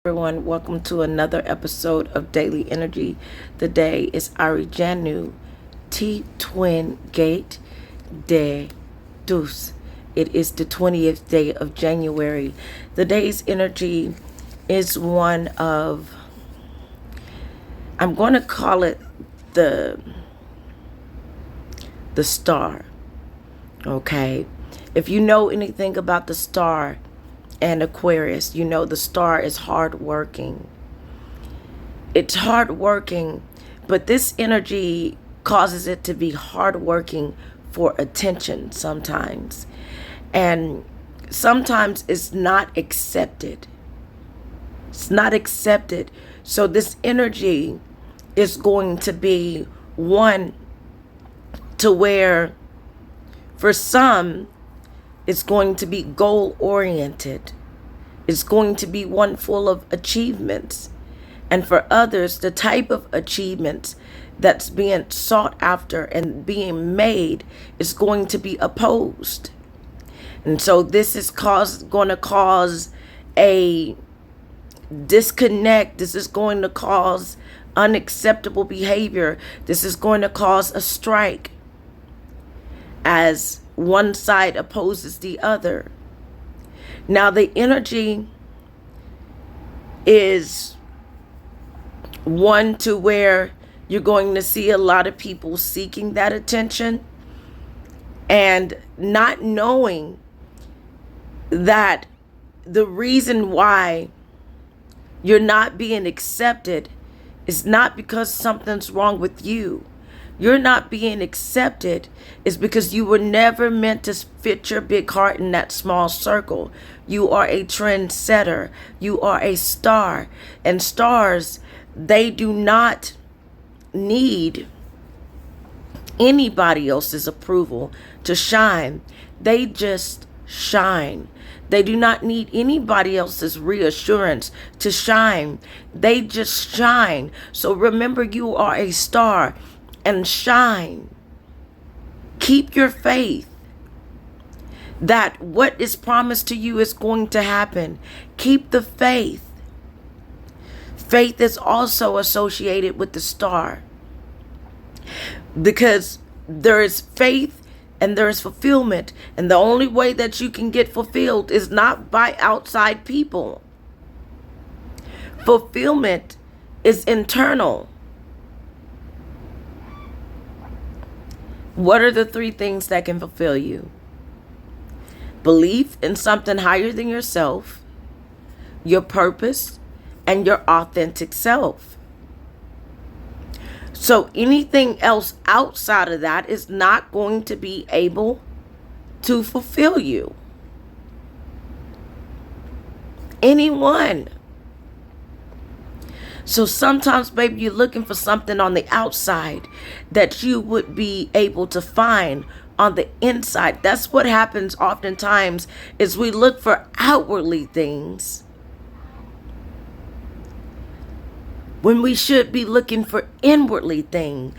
Everyone, welcome to another episode of Daily Energy. Today is Ari Janu T Twin Gate de Deuce. It is the 20th day of January. The day's energy is one of, I'm going to call it the star. Okay. If you know anything about the star and Aquarius, you know the star is hardworking. It's hardworking, but this energy causes it to be hardworking for attention sometimes. And sometimes it's not accepted. It's not accepted. So this energy is going to be one to where for some, it's going to be goal oriented. It's going to be one full of achievements. And for others, the type of achievements that's being sought after and being made is going to be opposed. And so this is going to cause a disconnect. This is going to cause unacceptable behavior. This is going to cause a strike as one side opposes the other. Now the energy is one to where you're going to see a lot of people seeking that attention and not knowing that the reason why you're not being accepted is not because something's wrong with you. You're not being accepted is because you were never meant to fit your big heart in that small circle. You are a trendsetter. You are a star. And stars, they do not need anybody else's approval to shine. They just shine. They do not need anybody else's reassurance to shine. They just shine. So remember, you are a star. And shine. Keep your faith that what is promised to you is going to happen. Keep the faith. Faith is also associated with the star, because there is faith and there is fulfillment. And the only way that you can get fulfilled is not by outside people. Fulfillment is internal. What are the three things that can fulfill you? Belief in something higher than yourself, your purpose, and your authentic self. So anything else outside of that is not going to be able to fulfill you. Anyone. So sometimes, baby, you're looking for something on the outside that you would be able to find on the inside. That's what happens oftentimes, is we look for outwardly things when we should be looking for inwardly things.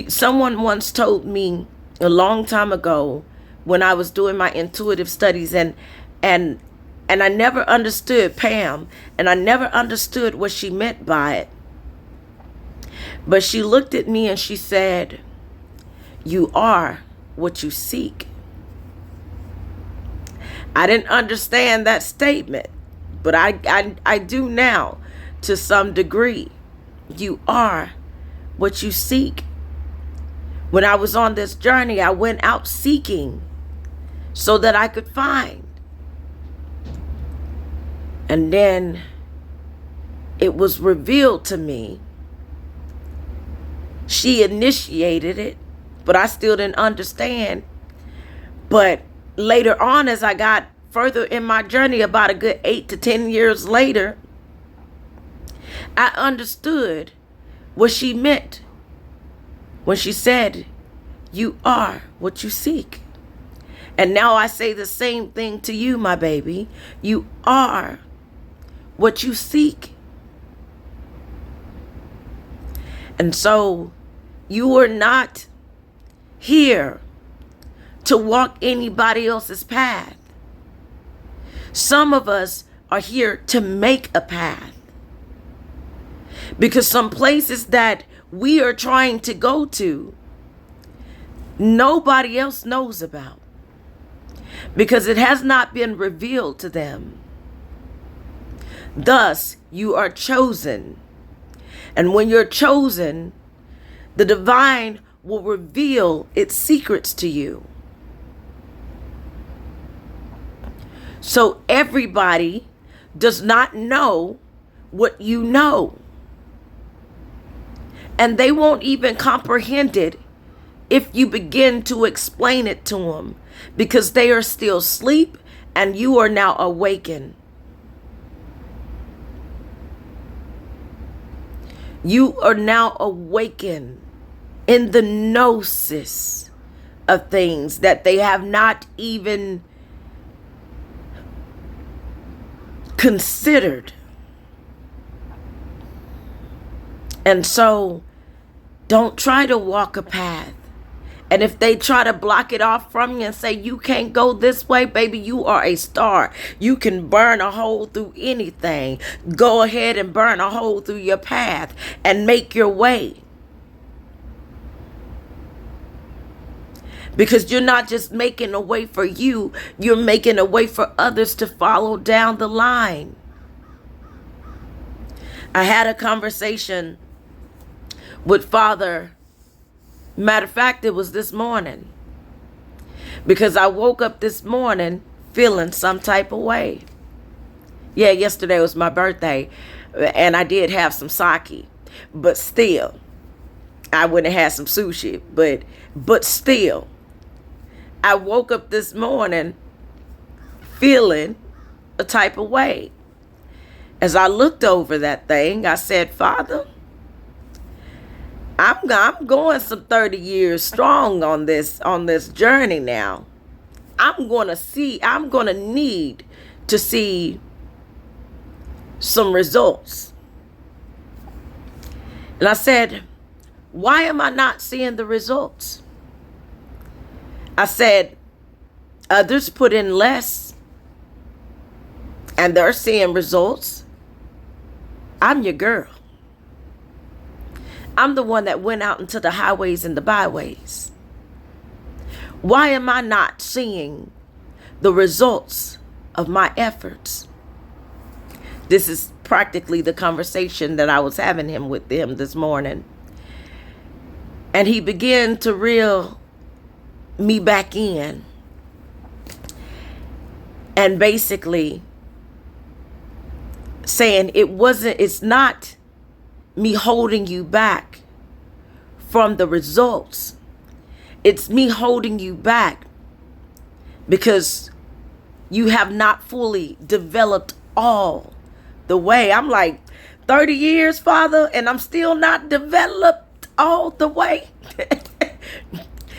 Someone once told me a long time ago when I was doing my intuitive studies, and I never understood Pam, and I never understood what she meant by it. But she looked at me and she said, "You are what you seek." I didn't understand that statement, but I do now to some degree. You are what you seek. When I was on this journey, I went out seeking so that I could find. And then it was revealed to me. She initiated it, but I still didn't understand. But later on, as I got further in my journey, about a good 8 to 10 years later, I understood what she meant when she said, "You are what you seek." And now I say the same thing to you, my baby. You are what you seek. And so you are not here to walk anybody else's path. Some of us are here to make a path. Because some places that we are trying to go to, nobody else knows about. Because it has not been revealed to them. Thus, you are chosen. And when you're chosen, the divine will reveal its secrets to you. So everybody does not know what you know. And they won't even comprehend it if you begin to explain it to them, because they are still asleep and you are now awakened. You are now awakened in the gnosis of things that they have not even considered. And so don't try to walk a path. And if they try to block it off from you and say you can't go this way, baby, you are a star. You can burn a hole through anything. Go ahead and burn a hole through your path and make your way. Because you're not just making a way for you, you're making a way for others to follow down the line. I had a conversation with Father. Matter of fact, it was this morning. Because I woke up this morning feeling some type of way. Yeah, yesterday was my birthday. And I did have some sake. But still, I wouldn't have had some sushi. But still, I woke up this morning feeling a type of way. As I looked over that thing, I said, Father, I'm going some 30 years strong on this journey now. I'm going to need to see some results. And I said, why am I not seeing the results? I said, others put in less and they're seeing results. I'm your girl. I'm the one that went out into the highways and the byways. Why am I not seeing the results of my efforts? This is practically the conversation that I was having with him this morning. And he began to reel me back in. And basically saying it's not me holding you back from the results. It's me holding you back because you have not fully developed all the way. I'm like, 30 years, Father, and I'm still not developed all the way.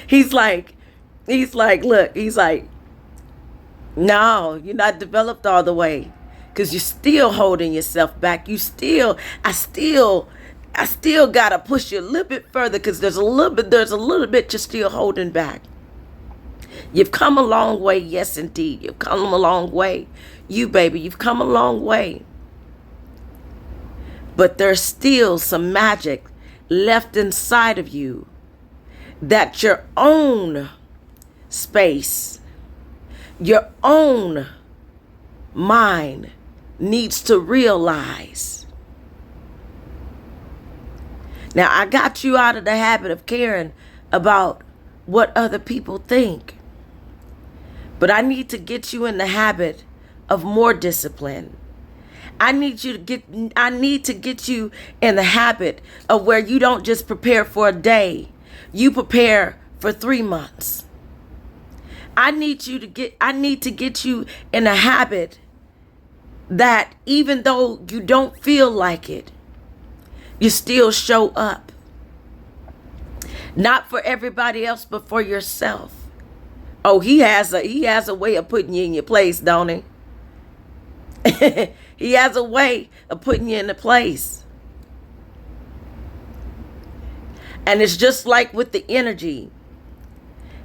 He's like, no, you're not developed all the way. Because you're still holding yourself back. I still gotta push you a little bit further because there's a little bit you're still holding back. You've come a long way, yes indeed. You've come a long way. You've come a long way. But there's still some magic left inside of you that your own space, your own mind needs to realize. Now, I got you out of the habit of caring about what other people think. But I need to get you in the habit of more discipline. I need to get you in the habit of where you don't just prepare for a day. You prepare for 3 months. I need to get you in a habit that even though you don't feel like it, you still show up. Not for everybody else, but for yourself. Oh, he has a way of putting you in your place, don't he? He has a way of putting you in a place. And it's just like with the energy.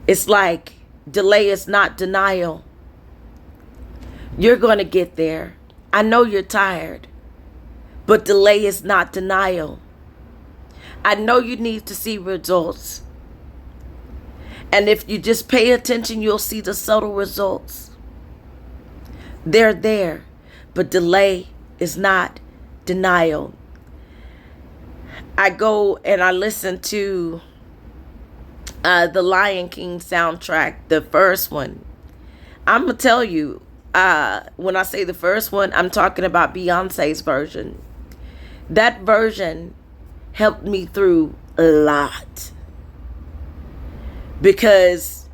It's like delay is not denial. You're going to get there. I know you're tired, But delay is not denial. I know you need to see results. And if you just pay attention, you'll see the subtle results. They're there. But delay is not denial. I go and I listen to the Lion King soundtrack, the first one. I'm going to tell you, when I say the first one, I'm talking about Beyonce's version. That version helped me through a lot. Because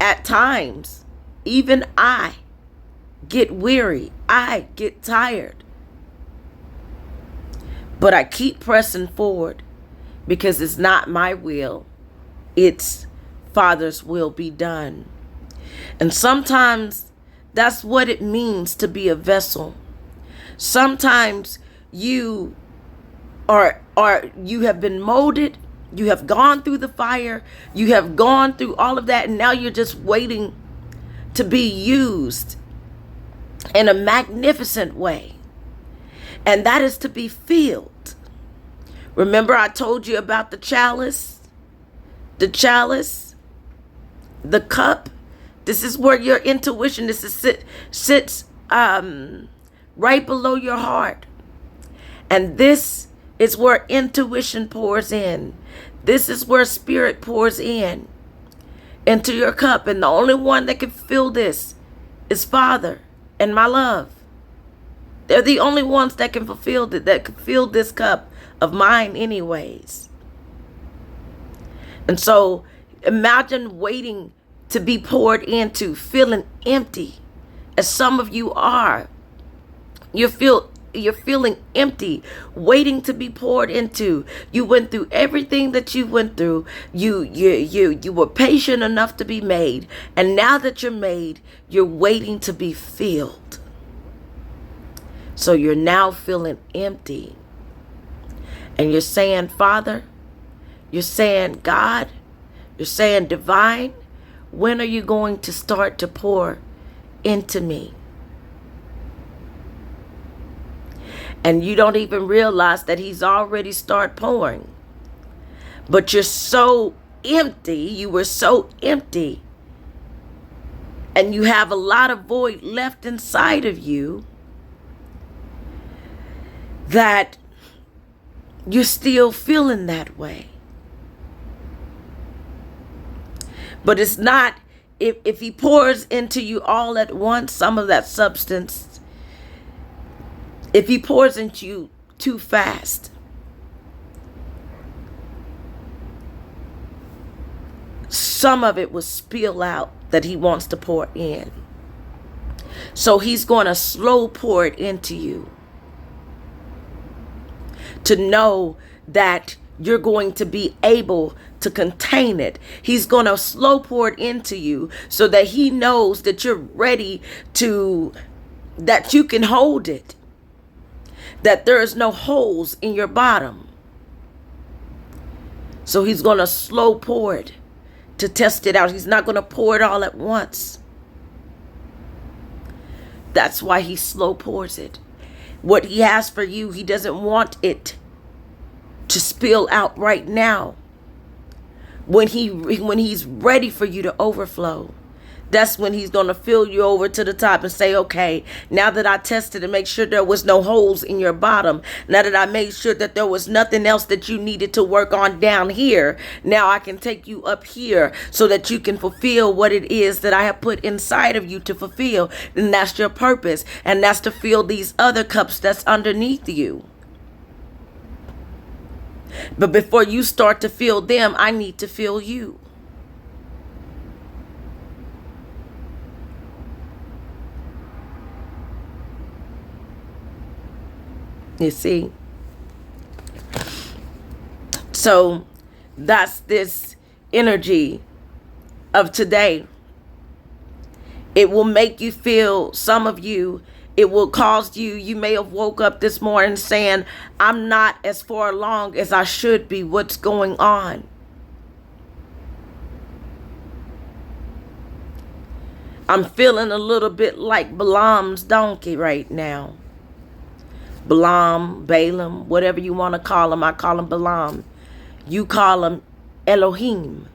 at times, even I get weary. I get tired. But I keep pressing forward because it's not my will. It's Father's will be done. And sometimes that's what it means to be a vessel. Sometimes you you have been molded, you have gone through the fire, you have gone through all of that, and now you're just waiting to be used in a magnificent way. And that is to be filled. Remember I told you about the chalice? The chalice, the cup. This is where your intuition sits right below your heart. And this is where intuition pours in. This is where spirit pours in into your cup. And the only one that can fill this is Father and my love. They're the only ones that can fulfill it, that can fill this cup of mine anyways. And so imagine waiting to be poured into, feeling empty, as some of you are. You're feeling empty, waiting to be poured into. You went through everything that you went through. You were patient enough to be made. And now that you're made, you're waiting to be filled. So you're now feeling empty. And you're saying, Father, you're saying, God, you're saying, divine, when are you going to start to pour into me? And you don't even realize that he's already started pouring. But you're so empty. You were so empty. And you have a lot of void left inside of you that you're still feeling that way. But it's not, if he pours into you all at once, some of that substance, if he pours into you too fast, some of it will spill out that he wants to pour in. So he's going to slow pour it into you, to know that you're going to be able to contain it. He's going to slow pour it into you so that he knows that you're ready that you can hold it, that there is no holes in your bottom. So he's going to slow pour it to test it out. He's not going to pour it all at once. That's why he slow pours it. What he has for you, he doesn't want it to spill out right now. When he's ready for you to overflow, that's when he's going to fill you over to the top and say, okay, now that I tested and make sure there was no holes in your bottom, now that I made sure that there was nothing else that you needed to work on down here, now I can take you up here so that you can fulfill what it is that I have put inside of you to fulfill. And that's your purpose. And that's to fill these other cups that's underneath you. But before you start to fill them, I need to fill you. You see? So that's this energy of today. It will make you feel, some of you, it will cause you may have woke up this morning saying, I'm not as far along as I should be. What's going on? I'm feeling a little bit like Balaam's donkey right now. Balaam, Balaam, whatever you want to call him. I call him Balaam. You call him Elohim.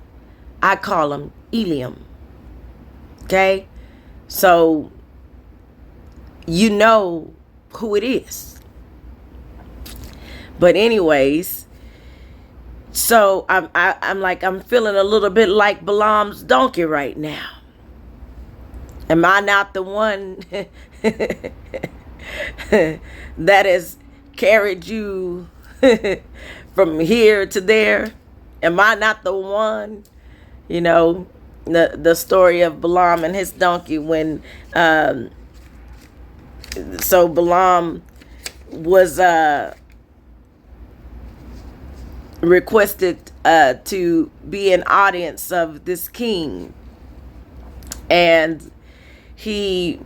I call him Eliam. Okay? So, you know who it is. But anyways, so I'm feeling a little bit like Balaam's donkey right now. Am I not the one that has carried you from here to there? Am I not the one? You know, the story of Balaam and his donkey when so Balaam was requested to be an audience of this king, and he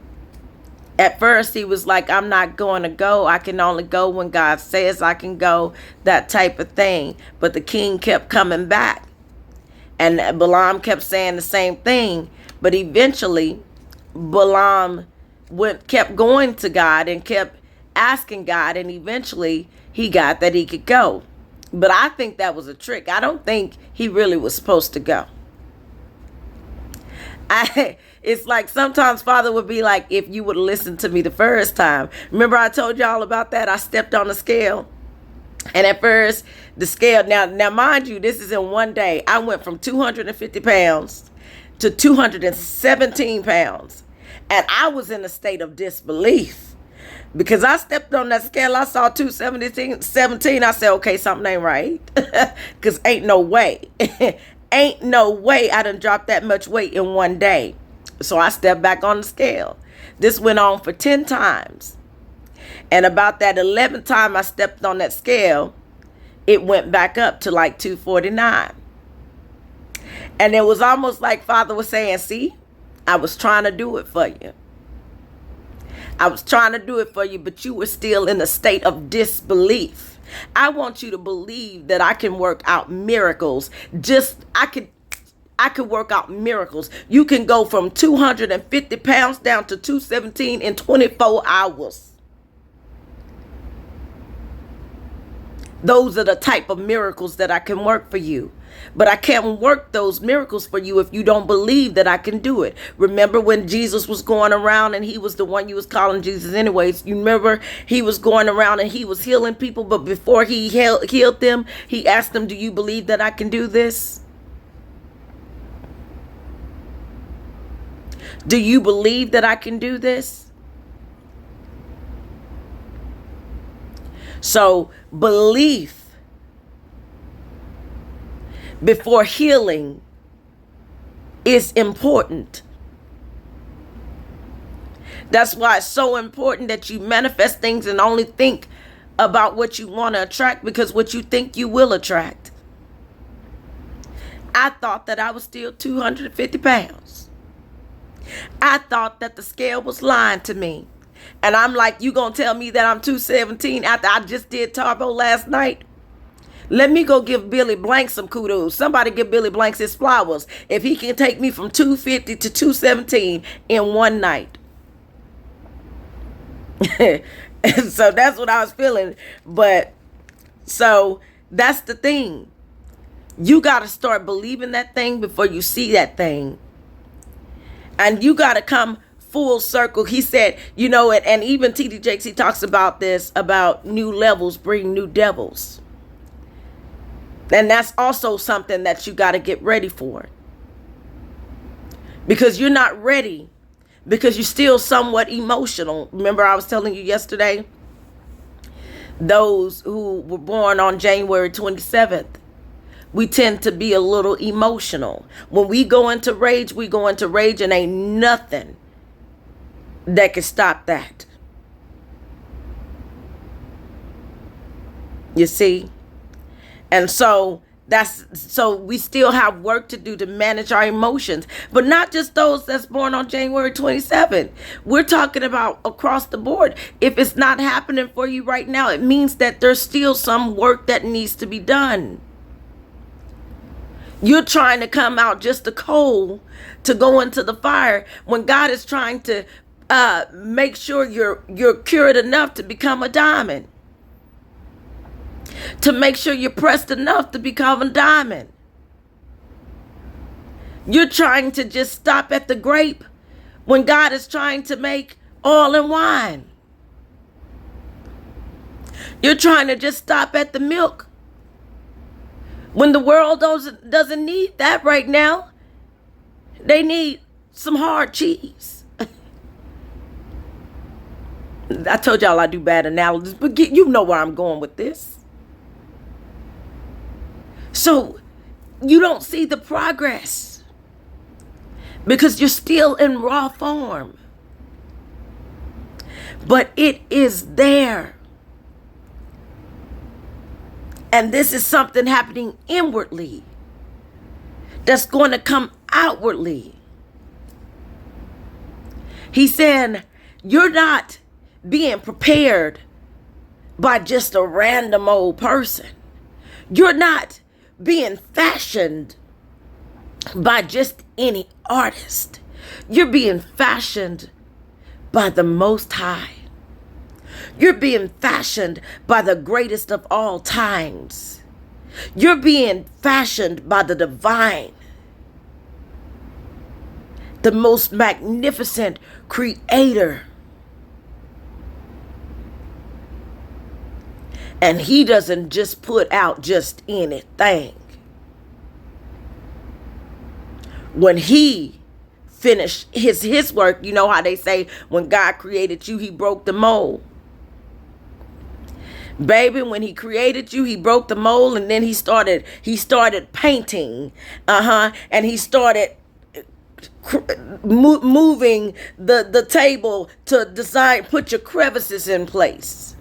at first he was like, I'm not going to go. I can only go when God says I can go, that type of thing. But the king kept coming back, and Balaam kept saying the same thing. But eventually Balaam kept going to God and kept asking God, and eventually he got that he could go. But I think that was a trick. I don't think he really was supposed to go. It's like sometimes Father would be like, if you would have listened to me the first time. Remember I told y'all about that? I stepped on the scale. And at first, the scale, now mind you, this is in one day. I went from 250 pounds to 217 pounds. And I was in a state of disbelief. Because I stepped on that scale, I saw 217. I said, okay, something ain't right. Because ain't no way. Ain't no way I done dropped that much weight in one day. So I stepped back on the scale. This went on for 10 times. And about that 11th time I stepped on that scale, it went back up to like 249. And it was almost like Father was saying, see, I was trying to do it for you. I was trying to do it for you, but you were still in a state of disbelief. I want you to believe that I can work out miracles. I could work out miracles. You can go from 250 pounds down to 217 in 24 hours. Those are the type of miracles that I can work for you. But I can't work those miracles for you if you don't believe that I can do it. Remember when Jesus was going around, and he was the one you was calling Jesus anyways. You remember he was going around and he was healing people. But before he healed them, he asked them, do you believe that I can do this? Do you believe that I can do this? So belief before healing is important. That's why it's so important that you manifest things and only think about what you want to attract, because what you think you will attract. I thought that I was still 250 pounds. I thought that the scale was lying to me. And I'm like, you gonna tell me that I'm 217 after I just did Tarbo last night? Let me go give Billy Blank some kudos. Somebody give Billy Blanks his flowers if he can take me from 250 to 217 in one night. So that's what I was feeling. But so that's the thing. You got to start believing that thing before you see that thing. And you got to come full circle. He said, you know, and even T.D. Jakes, he talks about this, about new levels bring new devils. And that's also something that you got to get ready for. Because you're not ready. Because you're still somewhat emotional. Remember I was telling you yesterday, those who were born on January 27th, we tend to be a little emotional. When we go into rage, and ain't nothing that can stop that. You see? And so we still have work to do to manage our emotions, but not just those that's born on January 27th. We're talking about across the board. If it's not happening for you right now, it means that there's still some work that needs to be done. You're trying to come out just a coal to go into the fire when God is trying to make sure you're cured enough to become a diamond. To make sure you're pressed enough to become a diamond. You're trying to just stop at the grape when God is trying to make oil and wine. You're trying to just stop at the milk when the world doesn't need that right now. They need some hard cheese. I told y'all I do bad analogies, but you know where I'm going with this. So you don't see the progress because you're still in raw form. But it is there. And this is something happening inwardly that's going to come outwardly. He's saying you're not being prepared by just a random old person. You're not being fashioned by just any artist. You're being fashioned by the Most High. You're being fashioned by the greatest of all times. You're being fashioned by the divine, the most magnificent creator. And he doesn't just put out just anything. When he finished his work, you know how they say when God created you, he broke the mold. Baby, when he created you, he broke the mold, and then he started painting. And he started moving the table to design, put your crevices in place.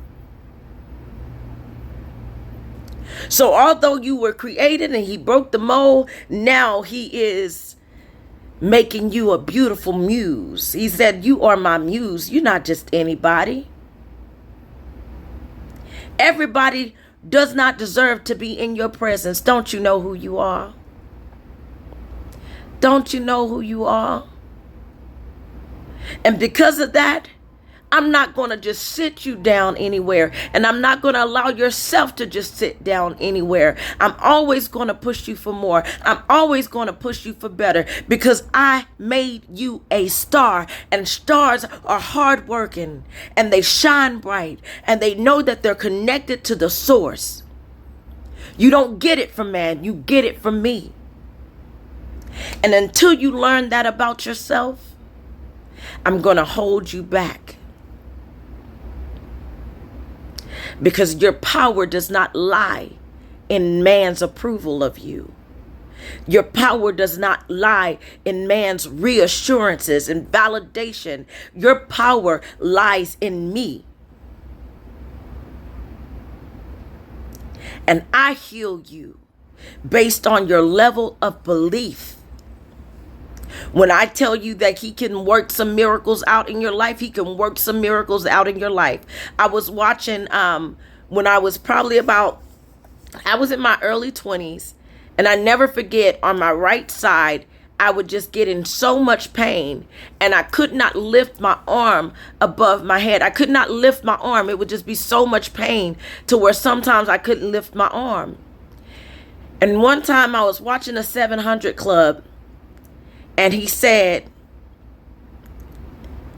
So although you were created and he broke the mold, now he is making you a beautiful muse. He said, you are my muse. You're not just anybody. Everybody does not deserve to be in your presence. Don't you know who you are? Don't you know who you are? And because of that, I'm not going to just sit you down anywhere. And I'm not going to allow yourself to just sit down anywhere. I'm always going to push you for more. I'm always going to push you for better because I made you a star. And stars are hardworking and they shine bright and they know that they're connected to the source. You don't get it from man. You get it from me. And until you learn that about yourself, I'm going to hold you back. Because your power does not lie in man's approval of you. Your power does not lie in man's reassurances and validation. Your power lies in me. And I heal you based on your level of belief. When I tell you that he can work some miracles out in your life, he can work some miracles out in your life. I was watching when I was I was in my early 20s, and I never forget, on my right side, I would just get in so much pain, and I could not lift my arm above my head. I could not lift my arm. It would just be so much pain to where sometimes I couldn't lift my arm. And one time I was watching a 700 Club, and he said,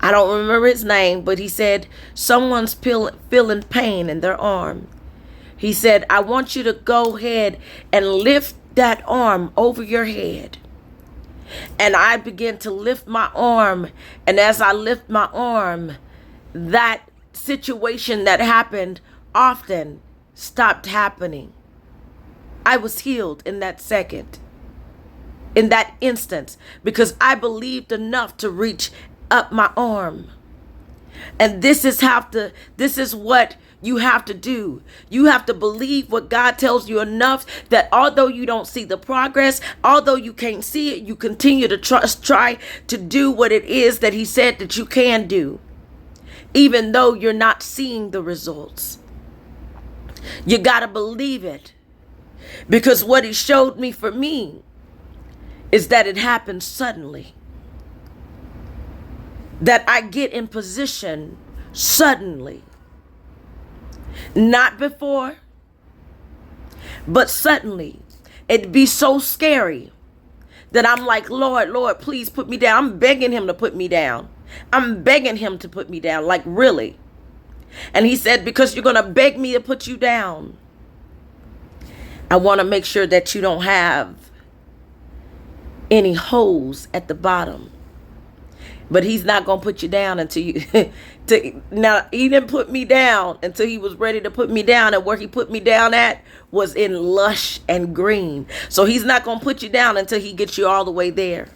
I don't remember his name, but he said, someone's feeling pain in their arm. He said, I want you to go ahead and lift that arm over your head. And I began to lift my arm. And as I lift my arm, that situation that happened often stopped happening. I was healed in that second. In that instance, because I believed enough to reach up my arm. And this is what you have to do. You have to believe what God tells you enough that although you don't see the progress, although you can't see it, you continue to try to do what it is that he said that you can do, even though you're not seeing the results. You got to believe it, because what he showed me for me is that it happened suddenly. that I get in position suddenly. Not before, but suddenly. It'd be so scary that I'm like, Lord, Lord, please put me down. I'm begging him to put me down. I'm begging him to put me down, like really. And he said, because you're going to beg me to put you down, I want to make sure that you don't have any holes at the bottom. But he's not going to put you down until you... Now, he didn't put me down until he was ready to put me down. And where he put me down at was in lush and green. So he's not going to put you down until he gets you all the way there.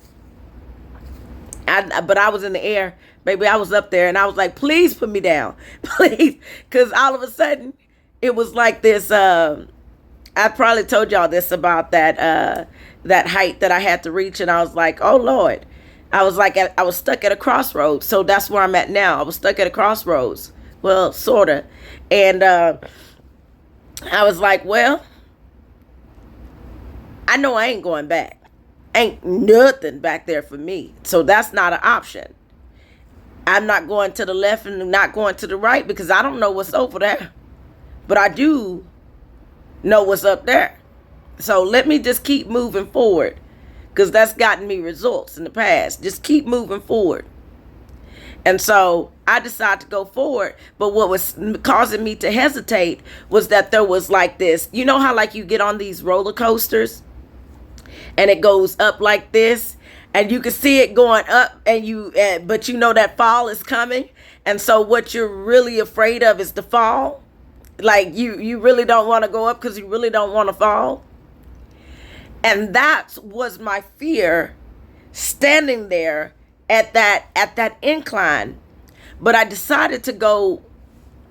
But I was in the air. Baby, I was up there. And I was like, please put me down. Please. Because all of a sudden, it was like this... I probably told y'all this about that height that I had to reach. And I was like, oh, Lord. I was stuck at a crossroads. So that's where I'm at now. I was stuck at a crossroads. Well, sort of. And I was like, well, I know I ain't going back. Ain't nothing back there for me. So that's not an option. I'm not going to the left and not going to the right because I don't know what's over there. But I do know what's up there. So let me just keep moving forward. Because that's gotten me results in the past. Just keep moving forward. And so I decided to go forward. But what was causing me to hesitate was that there was like this. You know how like you get on these roller coasters and it goes up like this and you can see it going up and but you know that fall is coming. And so what you're really afraid of is the fall. Like you really don't want to go up because you really don't want to fall. And that was my fear standing there at that incline. But I decided to go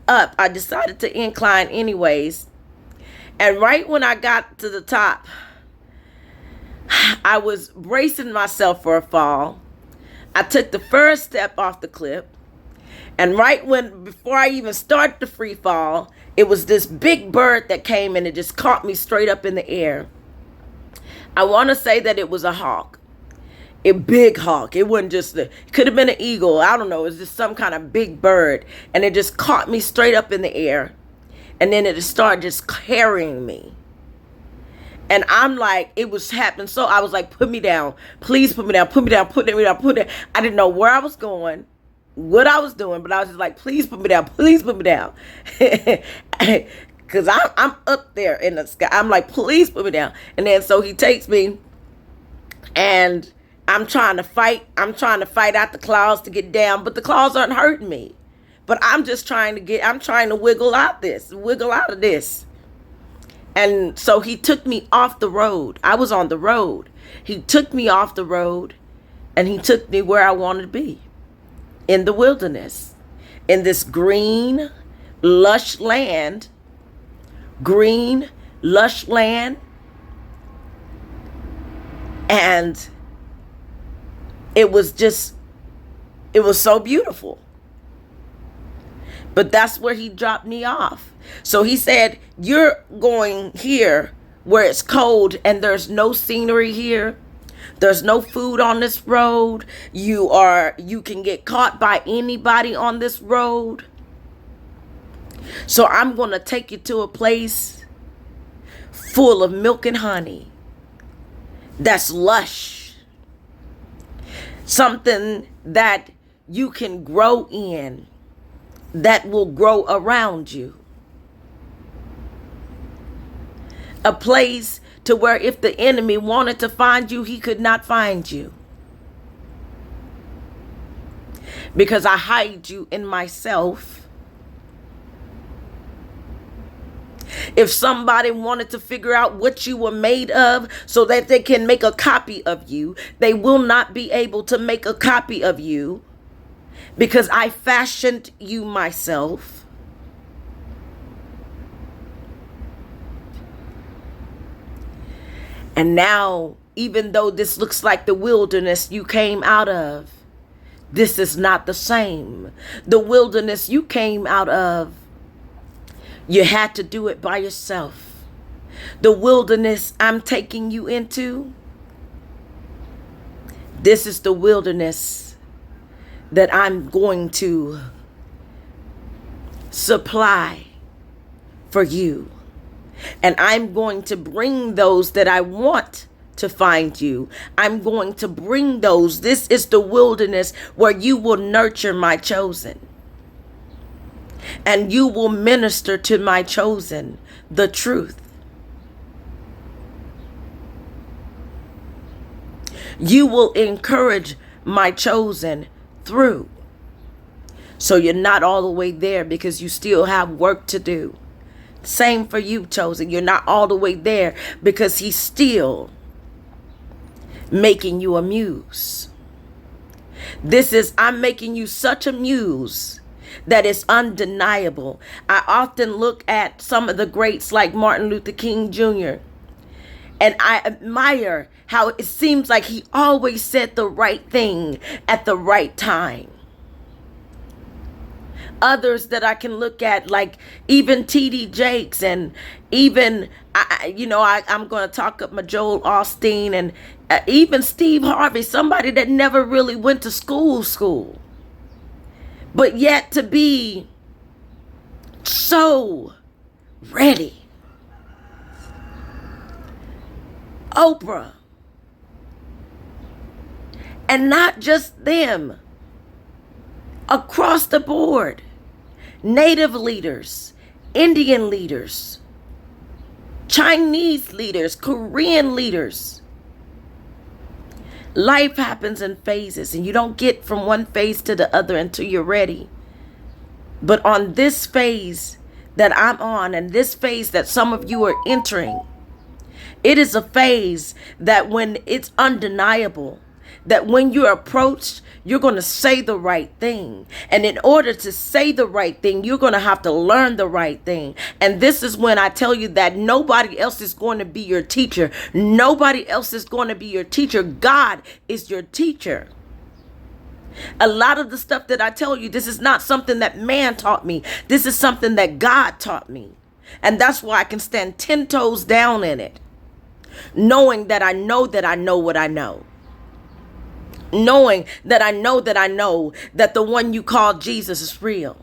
up. I decided to incline anyways. And right when I got to the top, I was bracing myself for a fall. I took the first step off the cliff. And before I even started the free fall, it was this big bird that came and it just caught me straight up in the air. I want to say that it was a hawk, a big hawk. It wasn't just it could have been an eagle. I don't know. It was just some kind of big bird. And it just caught me straight up in the air. And then it just started just carrying me. And I'm like, it was happening. So I was like, put me down. Please put me down. Put me down. Put me down. Put me down. I didn't know where I was going, what I was doing. But I was just like, please put me down. Please put me down. Because I'm up there in the sky. I'm like, please put me down. And then so he takes me and I'm trying to fight. I'm trying to fight out the clouds to get down. But the clouds aren't hurting me. But I'm trying to wiggle out of this. And so he took me off the road. I was on the road. He took me off the road and he took me where I wanted to be. In the wilderness. In this green, lush land. Green, lush land. And it was so beautiful. But that's where he dropped me off. So he said, you're going here where it's cold and there's no scenery here. There's no food on this road. You can get caught by anybody on this road. So I'm going to take you to a place full of milk and honey. That's lush. Something that you can grow in. That will grow around you. A place to where if the enemy wanted to find you, he could not find you. Because I hide you in myself. If somebody wanted to figure out what you were made of so that they can make a copy of you, they will not be able to make a copy of you. Because I fashioned you myself. And now, even though this looks like the wilderness you came out of, this is not the same. The wilderness you came out of, you had to do it by yourself. The wilderness I'm taking you into, this is the wilderness that I'm going to supply for you. And I'm going to bring those that I want to find you. I'm going to bring those. This is the wilderness where you will nurture my chosen. And you will minister to my chosen the truth. You will encourage my chosen through. So you're not all the way there because you still have work to do. Same for you, chosen. You're not all the way there because he's still making you a muse. I'm making you such a muse that is undeniable. I often look at some of the greats like Martin Luther King Jr. and I admire how it seems like he always said the right thing at the right time. Others that I can look at, like even T.D. Jakes, and even, I'm going to talk up my Joel Osteen, and even Steve Harvey, somebody that never really went to school, but yet to be so ready. Oprah. And not just them. Across the board. Native leaders, Indian leaders, Chinese leaders, Korean leaders. Life happens in phases, and you don't get from one phase to the other until you're ready. But on this phase that I'm on, and this phase that some of you are entering, it is a phase that when it's undeniable, that when you're approached, you're going to say the right thing. And in order to say the right thing, you're going to have to learn the right thing. And this is when I tell you that nobody else is going to be your teacher. Nobody else is going to be your teacher. God is your teacher. A lot of the stuff that I tell you, this is not something that man taught me. This is something that God taught me. And that's why I can stand 10 toes down in it. Knowing that I know what I know. Knowing that I know that the one you call Jesus is real.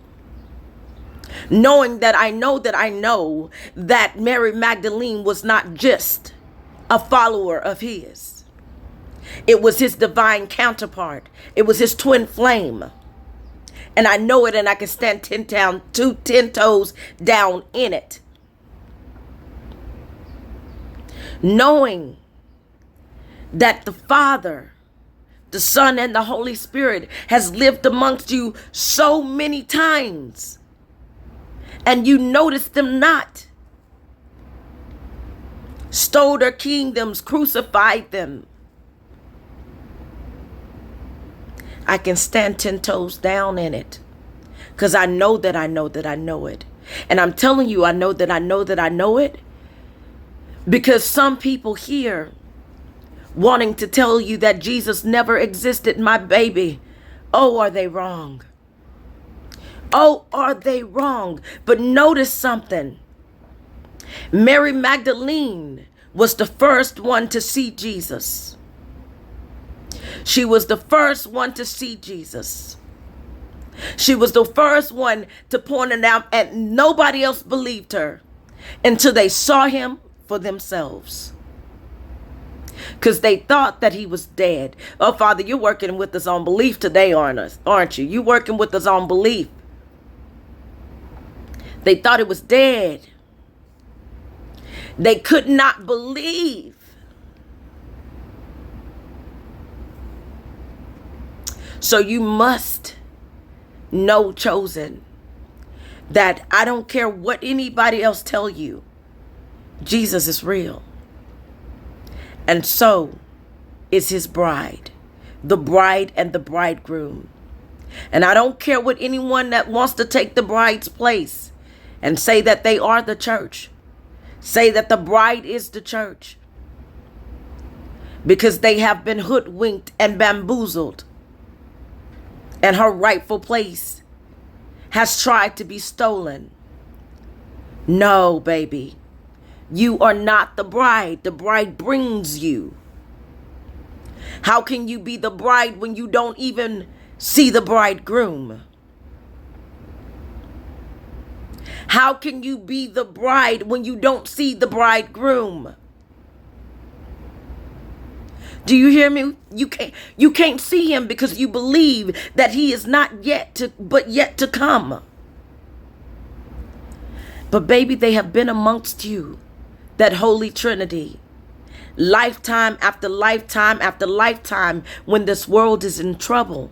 Knowing that I know that Mary Magdalene was not just a follower of his. It was his divine counterpart. It was his twin flame. And I know it, and I can stand 10 toes down in it. Knowing that the Father, the Son, and the Holy Spirit has lived amongst you so many times, and you noticed them not. Stole their kingdoms, crucified them. I can stand 10 toes down in it, because I know that I know it. And I'm telling you, I know it, because some people here wanting to tell you that Jesus never existed, my baby. Oh, are they wrong? Oh, are they wrong? But notice something. Mary Magdalene was the first one to see Jesus. She was the first one to see Jesus. She was the first one to point it out, and nobody else believed her until they saw him for themselves. Because they thought that he was dead. Oh, Father, you're working with us on belief today, aren't you? You're working with us on belief. They thought it was dead. They could not believe. So you must know, chosen, that I don't care what anybody else tell you. Jesus is real. And so is his bride, the bride and the bridegroom. And I don't care what anyone that wants to take the bride's place and say that they are the church, say that the bride is the church, because they have been hoodwinked and bamboozled, and her rightful place has tried to be stolen. No, baby. You are not the bride. The bride brings you. How can you be the bride when you don't even see the bridegroom? How can you be the bride when you don't see the bridegroom? Do you hear me? You can't see him because you believe that he is not yet to come. But baby, they have been amongst you, that Holy Trinity, lifetime after lifetime after lifetime, when this world is in trouble.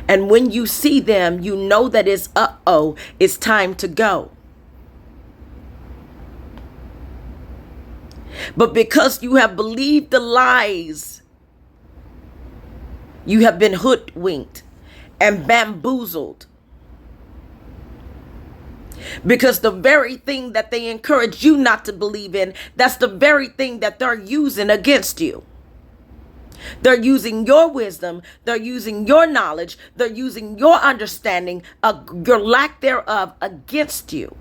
And when you see them, you know that it's time to go. But because you have believed the lies, you have been hoodwinked and bamboozled. Because the very thing that they encourage you not to believe in, that's the very thing that they're using against you. They're using your wisdom. They're using your knowledge. They're using your understanding, your lack thereof, against you.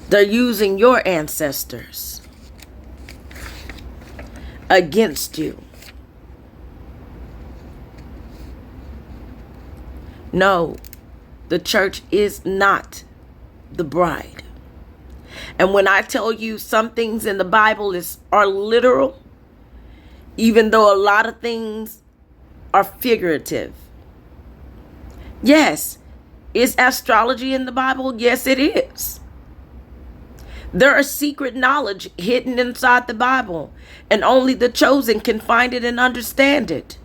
They're using your ancestors against you. No, the church is not the bride. And when I tell you some things in the Bible are literal, even though a lot of things are figurative. Yes, is astrology in the Bible? Yes, it is. There is secret knowledge hidden inside the Bible, and only the chosen can find it and understand it,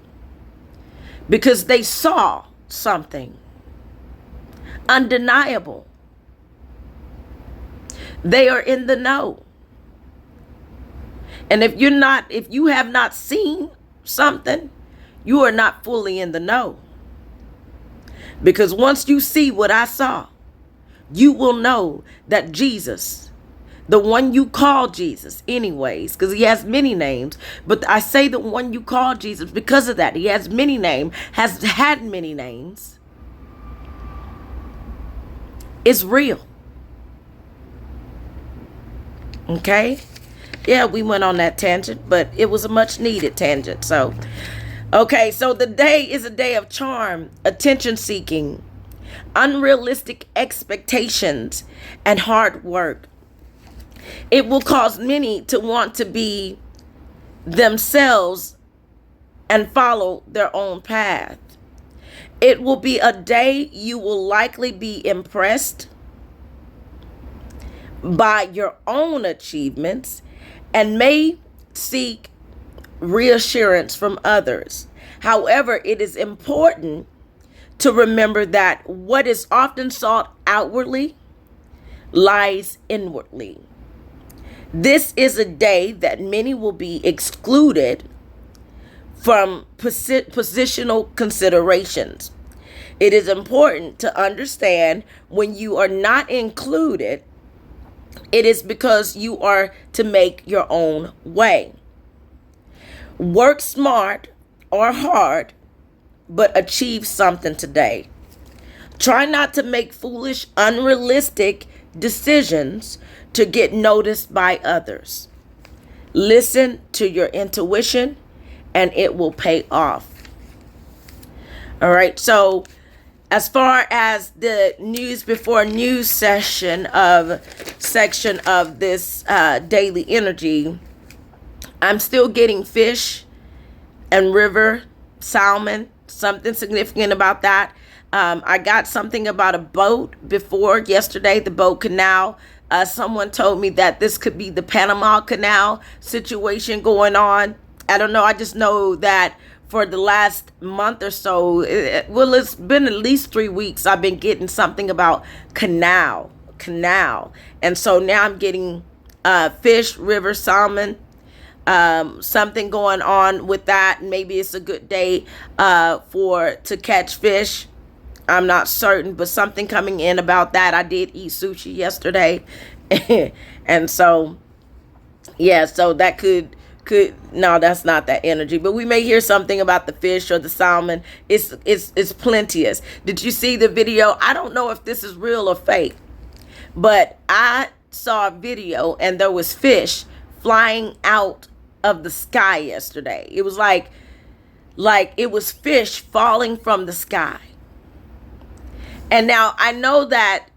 because they saw something undeniable. They are in the know. And if you have not seen something, you are not fully in the know. Because once you see what I saw, you will know that Jesus, the one you call Jesus anyways, because he has many names, but I say the one you call Jesus because of that. He has many names, has had many names, is real. Okay? Yeah, we went on that tangent, but it was a much needed tangent. So the day is a day of charm, attention seeking, unrealistic expectations, and hard work. It will cause many to want to be themselves and follow their own path. It will be a day you will likely be impressed by your own achievements and may seek reassurance from others. However, it is important to remember that what is often sought outwardly lies inwardly. This is a day that many will be excluded from positional considerations. It is important to understand when you are not included, it is because you are to make your own way. Work smart or hard, but achieve something today. Try not to make foolish, unrealistic decisions to get noticed by others. Listen to your intuition and it will pay off. All right. So as far as the news before news section of this daily energy, I'm still getting fish and river salmon, something significant about that. I got something about a boat before yesterday, the boat canal. Someone told me that this could be the Panama Canal situation going on. I don't know. I just know that for the last month or so, it's been at least 3 weeks, I've been getting something about canal. And so now I'm getting fish, river, salmon, something going on with that. Maybe it's a good day to catch fish. I'm not certain, but something coming in about that. I did eat sushi yesterday. And so, yeah, so that could, no, that's not that energy, but we may hear something about the fish or the salmon. It's plenteous. Did you see the video? I don't know if this is real or fake, but I saw a video and there was fish flying out of the sky yesterday. It was like it was fish falling from the sky. And now I know that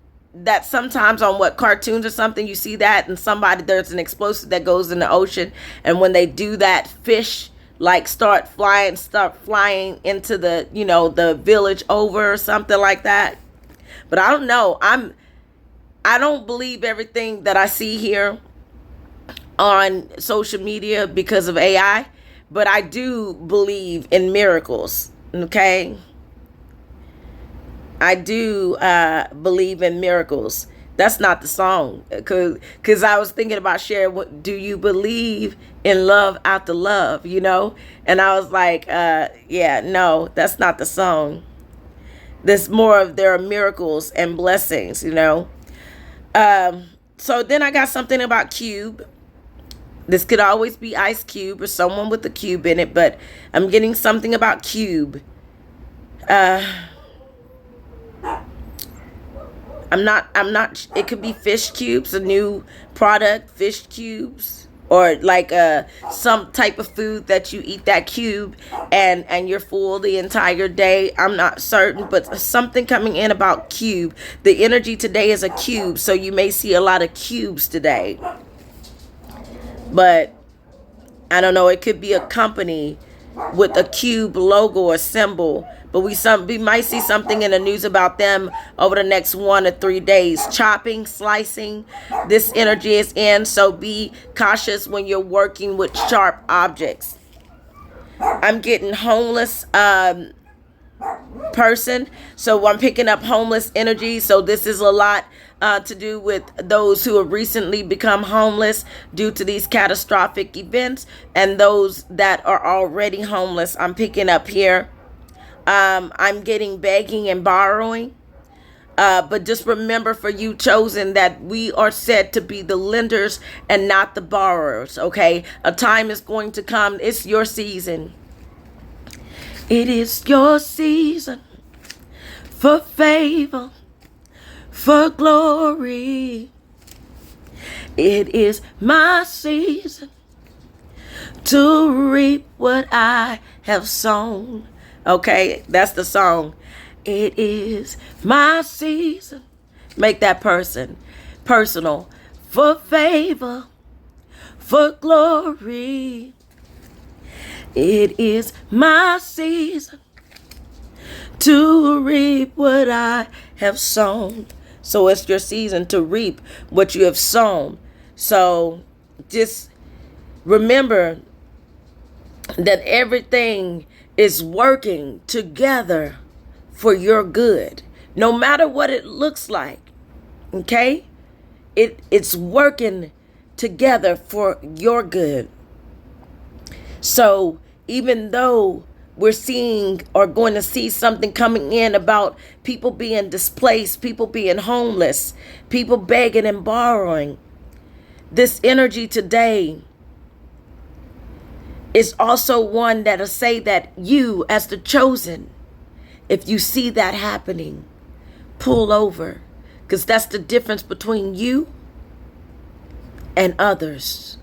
sometimes on what cartoons or something, you see that, and there's an explosive that goes in the ocean, and when they do that, fish like start flying into the, the village over or something like that. But I don't know. I don't believe everything that I see here on social media because of AI, but I do believe in miracles. Okay. I do believe in miracles. That's not the song, because I was thinking about sharing. What do you believe in? Love after love, And I was like, yeah, no, that's not the song. There's more of there are miracles and blessings, So then I got something about Cube. This could always be Ice Cube or someone with a cube in it, but I'm getting something about Cube. I'm not, it could be fish cubes, a new product, fish cubes, or like some type of food that you eat that cube and you're full the entire day. I'm not certain, but something coming in about cube. The energy today is a cube, so you may see a lot of cubes today. But I don't know, it could be a company with a cube logo or symbol, but we might see something in the news about them over the next 1 to 3 days. Chopping, slicing, this energy is in, so be cautious when you're working with sharp objects. I'm getting homeless person, so I'm picking up homeless energy. So this is a lot to do with those who have recently become homeless due to these catastrophic events, and those that are already homeless. I'm picking up here. I'm getting begging and borrowing. But just remember, for you chosen, that we are said to be the lenders and not the borrowers. Okay, a time is going to come. It's your season. It is your season for favor, for glory. It is my season to reap what I have sown. Okay, that's the song. It is my season. Make that personal. For favor, for glory. It is my season to reap what I have sown. So it's your season to reap what you have sown. So just remember that everything is working together for your good, no matter what it looks like. Okay? It's working together for your good. So even though we're seeing or going to see something coming in about people being displaced, people being homeless, people begging and borrowing, this energy today is also one that'll say that you, as the chosen, if you see that happening, pull over, because that's the difference between you and others.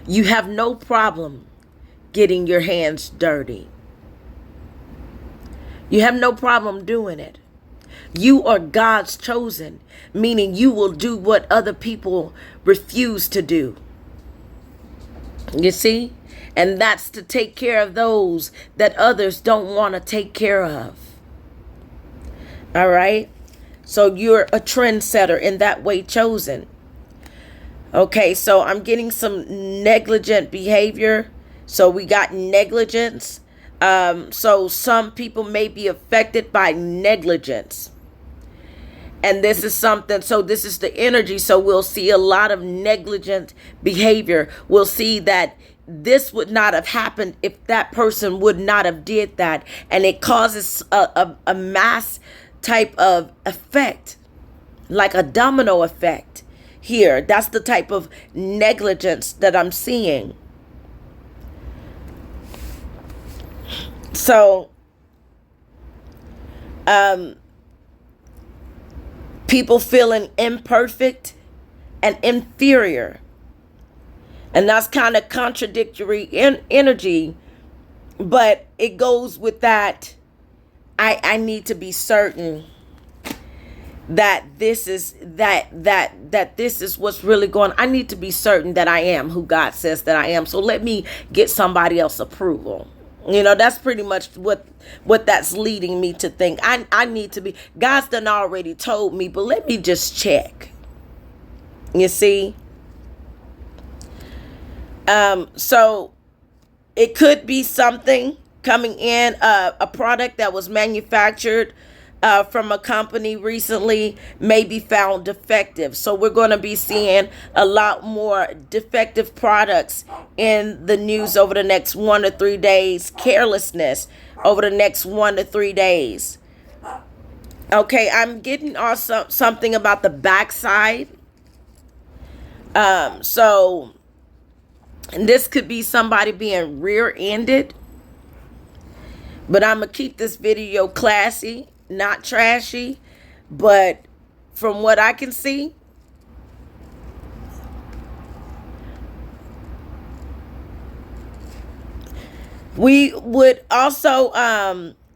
You have no problem getting your hands dirty. You have no problem doing it. You are God's chosen, meaning you will do what other people refuse to do. You see? And that's to take care of those that others don't want to take care of. All right? So you're a trendsetter in that way, chosen. Okay, so I'm getting some negligent behavior. So we got negligence. So some people may be affected by negligence. And this is something, so this is the energy. So we'll see a lot of negligent behavior. We'll see that this would not have happened if that person would not have did that. And it causes a mass type of effect, like a domino effect here. That's the type of negligence that I'm seeing. So, people feeling imperfect, and inferior. And that's kind of contradictory in energy, but it goes with that. I need to be certain that this is that this is what's really going. I need to be certain that I am who God says that I am. So let me get somebody else approval. That's pretty much what that's leading me to think. I need to be. God's done already told me, but let me just check. You see? So it could be something coming in, a product that was manufactured from a company recently may be found defective. So we're going to be seeing a lot more defective products in the news over the next 1 to 3 days. Carelessness over the next 1 to 3 days. Okay, I'm getting also something about the backside. So this could be somebody being rear-ended. But I'm going to keep this video classy, not trashy. But from what I can see, we would also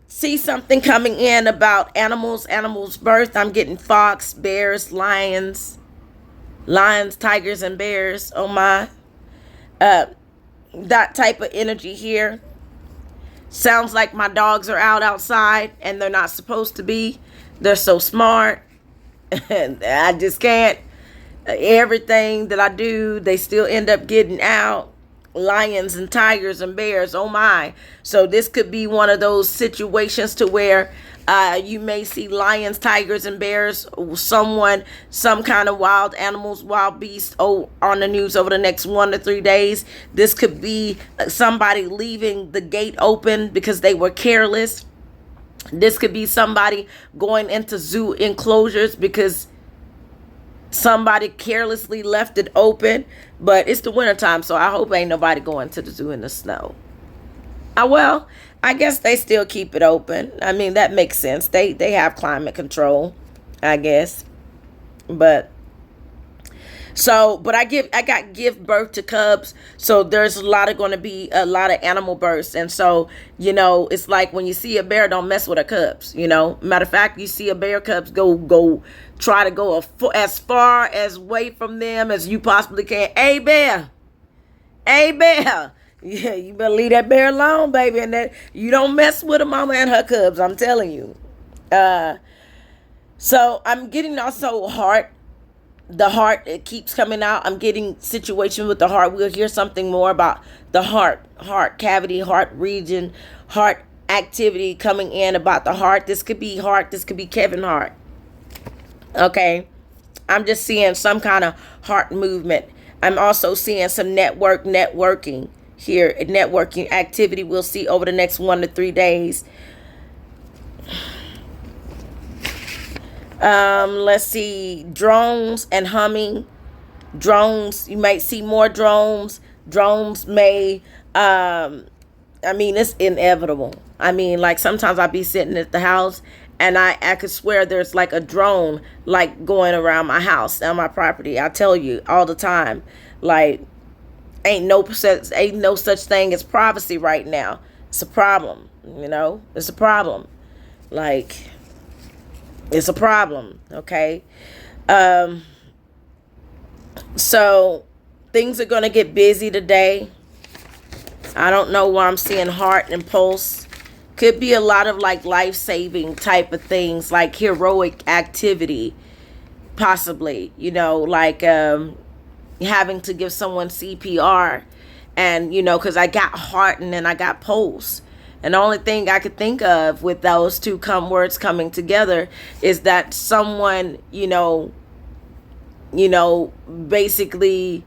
see something coming in about animals birth. I'm getting fox, bears, lions, tigers, and bears. Oh my. That type of energy here. Sounds like my dogs are outside and they're not supposed to be. They're so smart. I just can't. Everything that I do, they still end up getting out. Lions and tigers and bears. Oh my. So this could be one of those situations to where you may see lions, tigers, and bears, some kind of wild animals, wild beasts on the news over the next 1 to 3 days. This could be somebody leaving the gate open because they were careless. This could be somebody going into zoo enclosures because somebody carelessly left it open. But it's the wintertime, so I hope ain't nobody going to the zoo in the snow. Well, I guess they still keep it open. I mean, that makes sense. They have climate control, I guess. But I give birth to cubs. So there's going to be a lot of animal births. And so, it's like when you see a bear, don't mess with her cubs, Matter of fact, you see a bear cubs, go try to go as far as away from them as you possibly can. Hey, bear. Yeah, you better leave that bear alone, baby. And that you don't mess with her mama and her cubs. I'm telling you. So I'm getting also heart. The heart, it keeps coming out. I'm getting situation with the heart. We'll hear something more about the heart cavity, heart region, heart activity coming in about the heart. This could be heart. This could be Kevin Hart. Okay. I'm just seeing some kind of heart movement. I'm also seeing some networking here. Networking activity we'll see over the next 1 to 3 days. Let's see, drones and humming. Drones, you might see more drones. Drones may, it's inevitable. Like sometimes I'll be sitting at the house and I could swear there's like a drone like going around my house and my property. I tell you all the time, like ain't no such thing as privacy right now. It's a problem, it's a problem. Like, it's a problem, okay? So things are going to get busy today. I don't know why I'm seeing heart and pulse. Could be a lot of like life-saving type of things, like heroic activity, possibly, like having to give someone CPR and, because I got heart and then I got pulse. And the only thing I could think of with those two words coming together is that someone, basically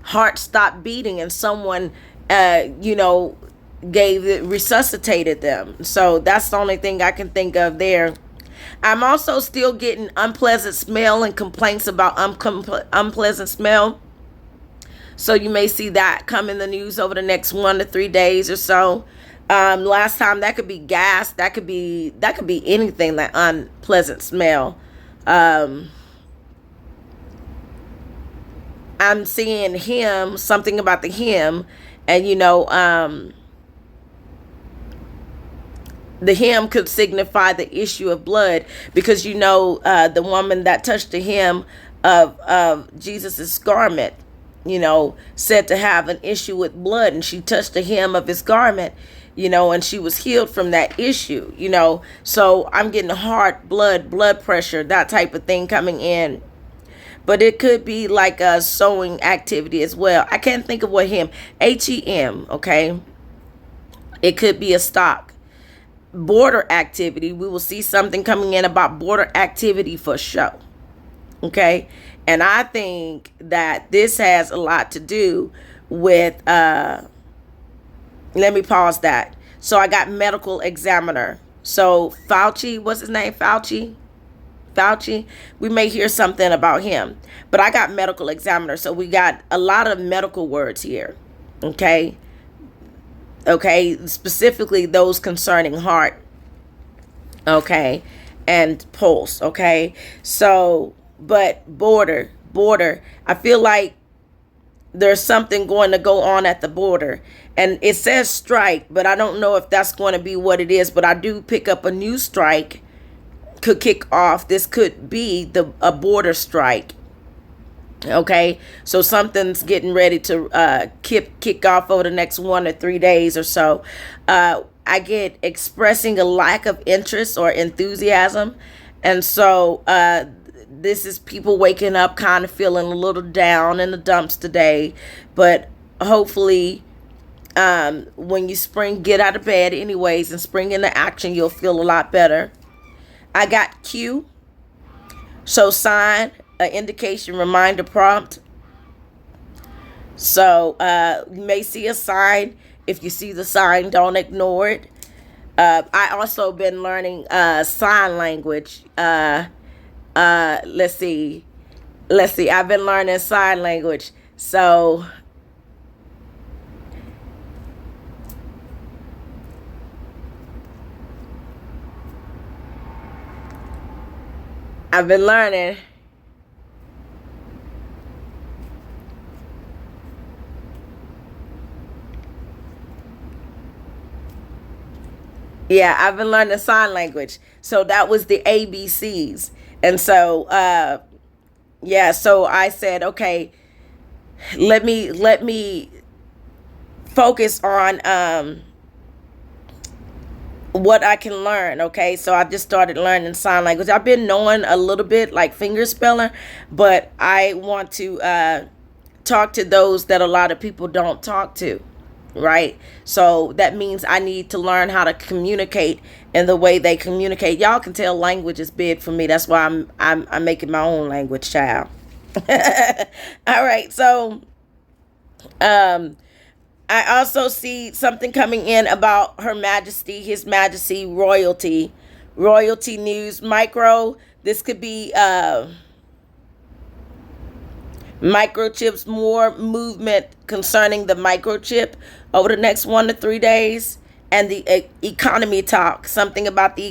heart stopped beating and someone, resuscitated them. So that's the only thing I can think of there. I'm also still getting unpleasant smell and complaints about unpleasant smell. So you may see that come in the news over the next 1 to 3 days or so. Last time that could be gas, that could be anything, like unpleasant smell. I'm seeing him, something about the him, and the hem could signify the issue of blood, because the woman that touched the hem of Jesus's garment, said to have an issue with blood, and she touched the hem of his garment, and she was healed from that issue. So I'm getting heart, blood pressure, that type of thing coming in. But it could be like a sewing activity as well. I can't think of what hem, HEM, okay? It could be a stock. Border activity. We will see something coming in about border activity for sure. Okay? And I think that this has a lot to do with, let me pause that. So I got medical examiner. So Fauci, what's his name? Fauci. We may hear something about him. But I got medical examiner. So we got a lot of medical words here. Okay? Specifically those concerning heart, and pulse, so, but border, I feel like there's something going to go on at the border, and it says strike, but I don't know if that's going to be what it is, but I do pick up a new strike could kick off. This could be a border strike. So something's getting ready to kick off over the next 1 or 3 days or so. I get expressing a lack of interest or enthusiasm, and so this is people waking up kind of feeling a little down in the dumps today. But hopefully, when you get out of bed anyways and spring into action, you'll feel a lot better. I got Q, so sign, an indication, reminder, prompt. So you may see a sign. If you see the sign, don't ignore it. I also been learning sign language. Let's see. I've been learning sign language. So I've been learning. Yeah, I've been learning sign language. So that was the ABCs. And so, so I said, okay, let me focus on what I can learn. So I just started learning sign language. I've been knowing a little bit like finger spelling, but I want to talk to those that a lot of people don't talk to. Right? So that means I need to learn how to communicate in the way they communicate. Y'all can tell language is big for me. That's why I'm making my own language, child. All right. So I also see something coming in about Her Majesty, His Majesty, royalty news, micro. This could be microchips, more movement concerning the microchip over the next 1 to 3 days, and the economy talk, something about the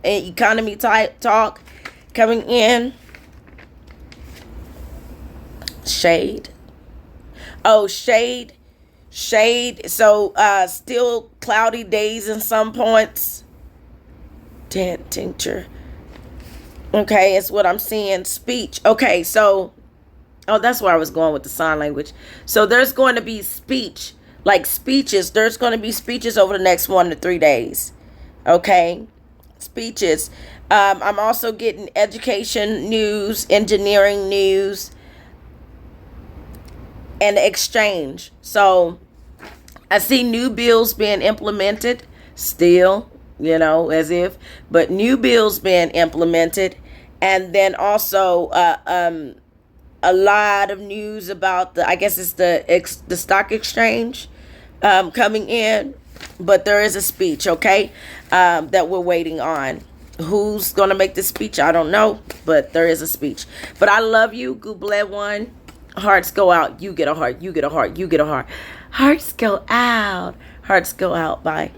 economy type talk coming in. Shade. So still cloudy days in some points. Tincture. It's what I'm seeing. Speech. So that's where I was going with the sign language. So there's going to be speech, like speeches. There's going to be speeches over the next 1 to 3 days. Speeches. I'm also getting education news, engineering news, and exchange. So I see new bills being implemented still, as if, but new bills being implemented. And then also, a lot of news about I guess it's the stock exchange coming in, but there is a speech, that we're waiting on. Who's gonna make the speech? I don't know, but there is a speech. But I love you, Google one. Hearts go out. You get a heart. You get a heart. You get a heart. Hearts go out. Hearts go out. Bye.